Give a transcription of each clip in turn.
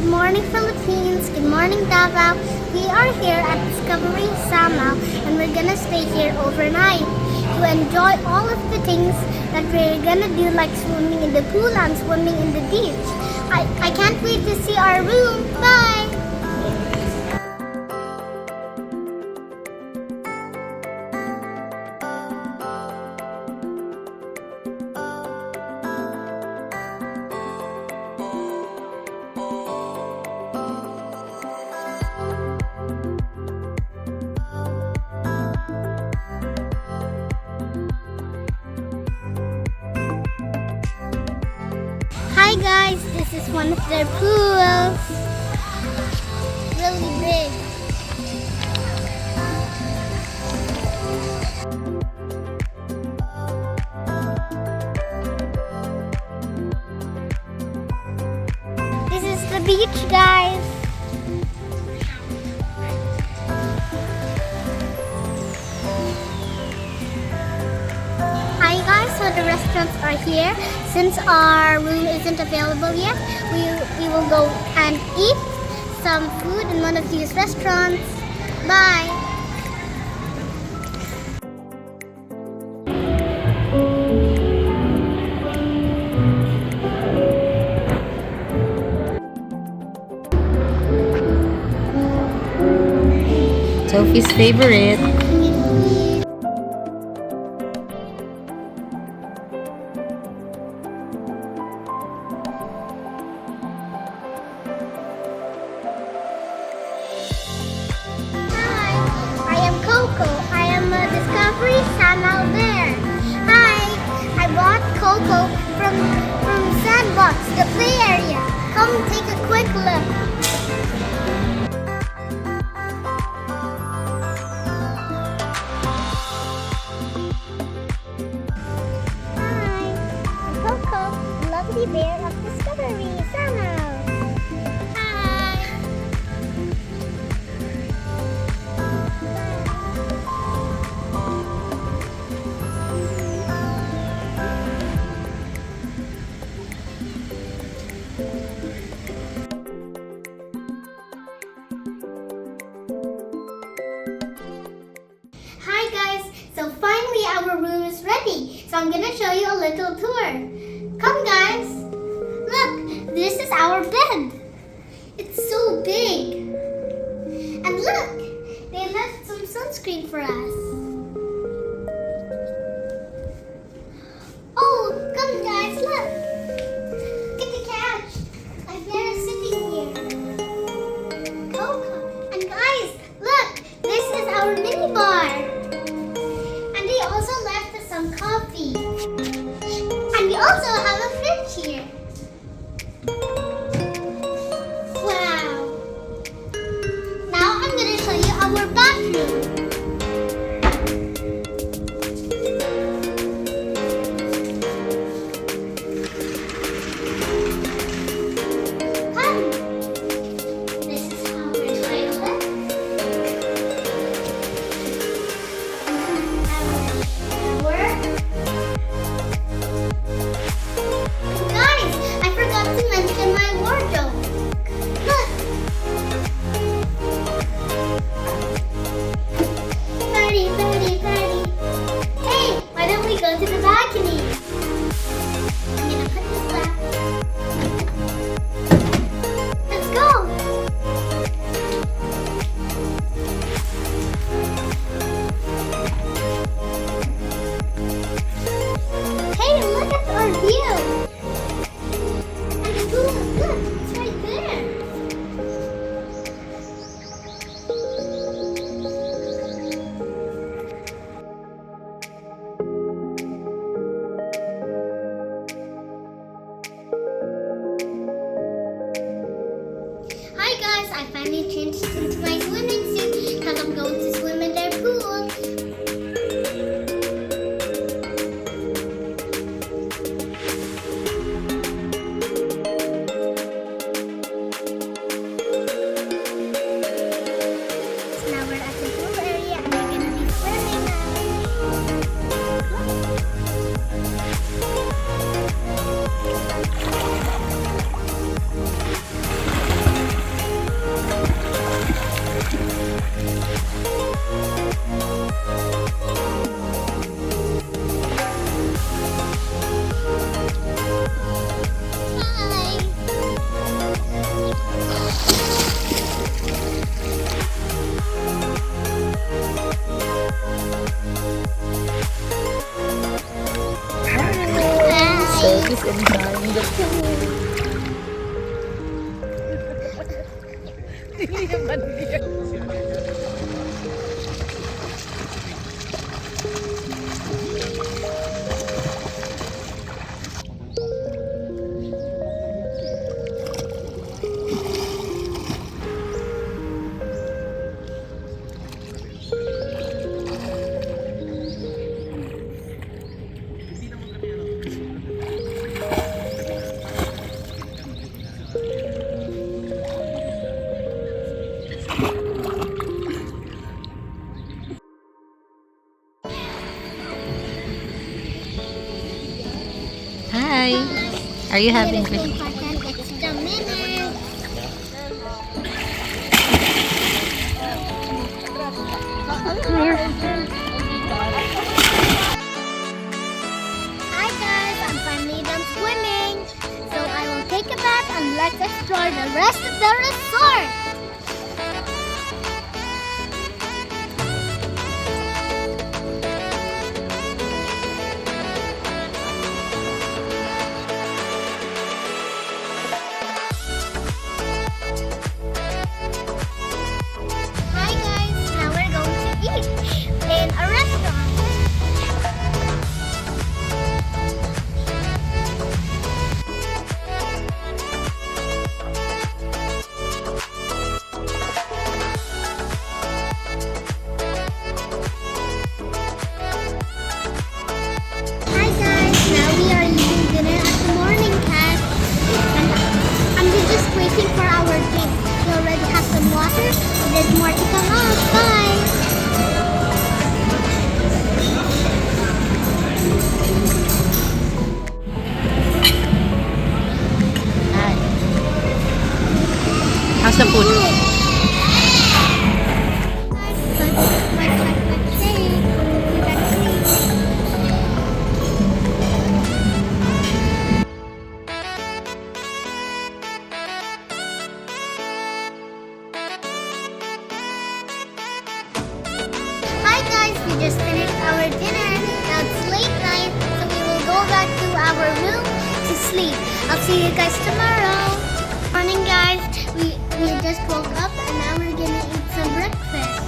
Good morning, Philippines. Good morning, Davao. We are here at Discovery Samal and we're gonna stay here overnight to enjoy all of the things that we're gonna do, like swimming in the pool and swimming in the beach. I can't wait to see our room. Bye! Hi guys, this is one of their pools. Really big. This is the beach, guys. Hi guys, so the restaurants are here. Since our room isn't available yet, we will go and eat some food in one of these restaurants. Bye! Sophie's favorite. I am a Discovery Samal bear. Hi, I bought Coco from Sandbox, the play area. Come take a quick look. Hi, I'm Coco, the lovely bear of Discovery Samal. Hi. Hi guys, so finally our room is ready. So I'm gonna show you a little tour. Come guys, look, this is our bed. It's so big. And look, they left some sunscreen for us. Oh, come guys, look. Look at the couch. My bear is sitting here. Coco. And guys, look, this is our mini bar. And they also left us some coffee. And we also have a fridge here. Wow. Now I'm going to show you our bathroom. Come. This is our toilet. Guys, I forgot to mention my wardrobe. Look. Party, party, party. Hey, why don't we go to the balcony? I'm gonna put this back. Let's go. Hey, look at our view. And the pool, look, it's right there. just enjoying the pool. Hi. Are you having Minutes good? important extra minutes. Hi guys, I'm finally done swimming. So I will take a bath and let's explore the rest of the resort. Hi guys, now we're going to eat in a restaurant. Hi guys, now we are eating dinner at the morning cat. And we're just waiting for our drink. We already have some water. There's more to come out. Bye. Hi. How's the food? Hi guys, we just finished our dinner. Now it's late night, so we will go back to our room to sleep. I'll see you guys tomorrow. Morning guys, we just woke up and now we're gonna eat some breakfast.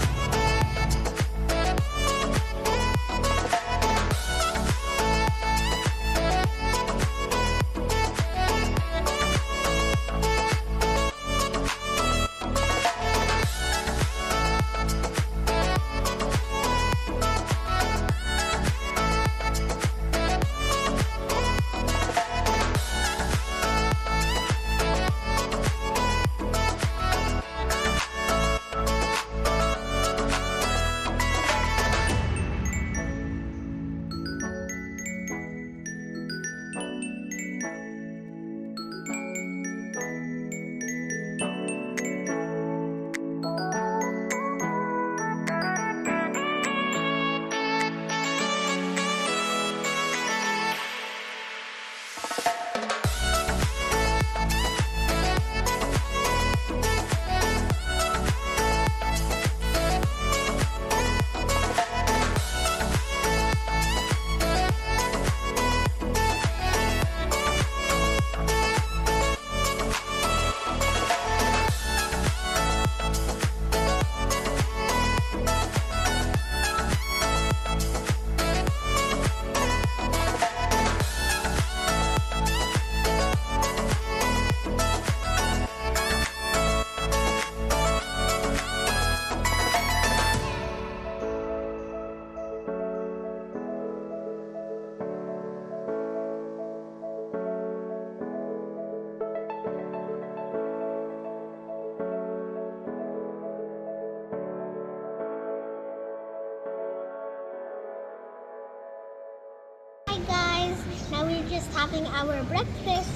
Hi guys, now we're just having our breakfast.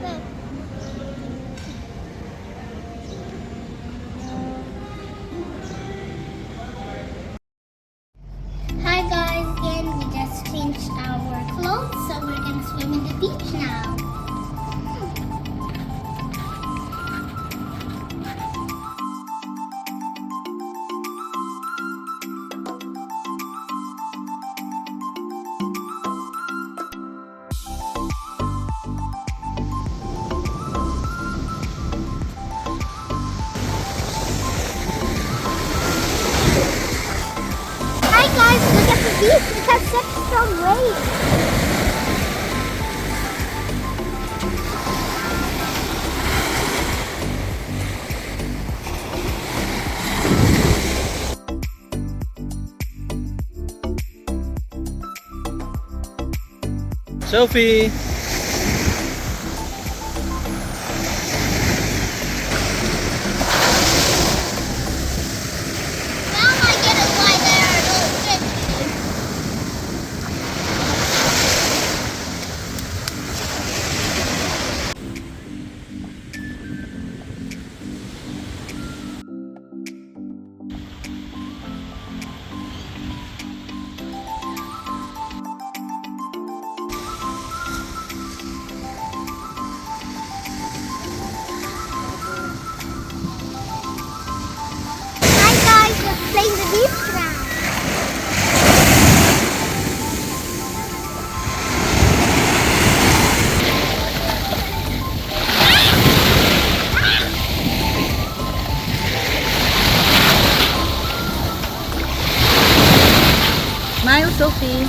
Look. Hi guys, again we just changed our clothes, so we're gonna swim in the beach now. Sophie! Now I get it why there are no fish. Hi guys, let's play the beach now. Smile, Sophie.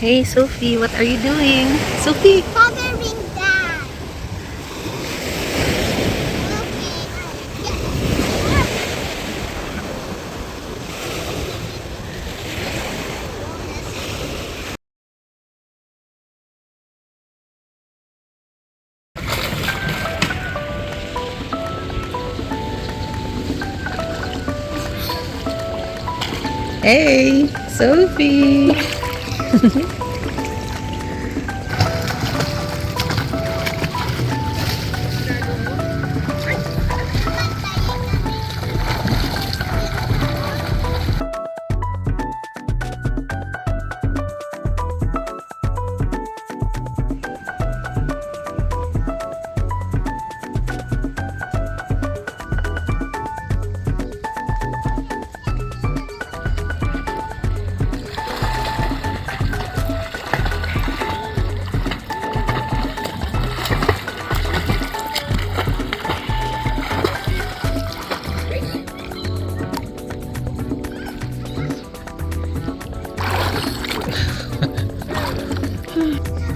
Hey, Sophie, what are you doing? Sophie! Covering that. Hey, Sophie!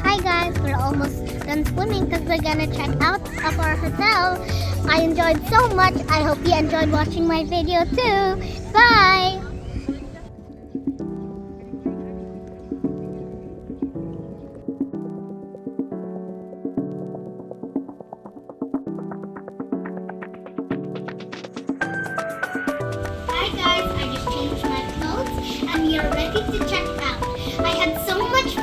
Hi guys, we're almost done swimming because we're gonna check out of our hotel. I enjoyed so much. I hope you enjoyed watching my video too. Bye! Hi guys, I just changed my clothes and we are ready to check out. I had so much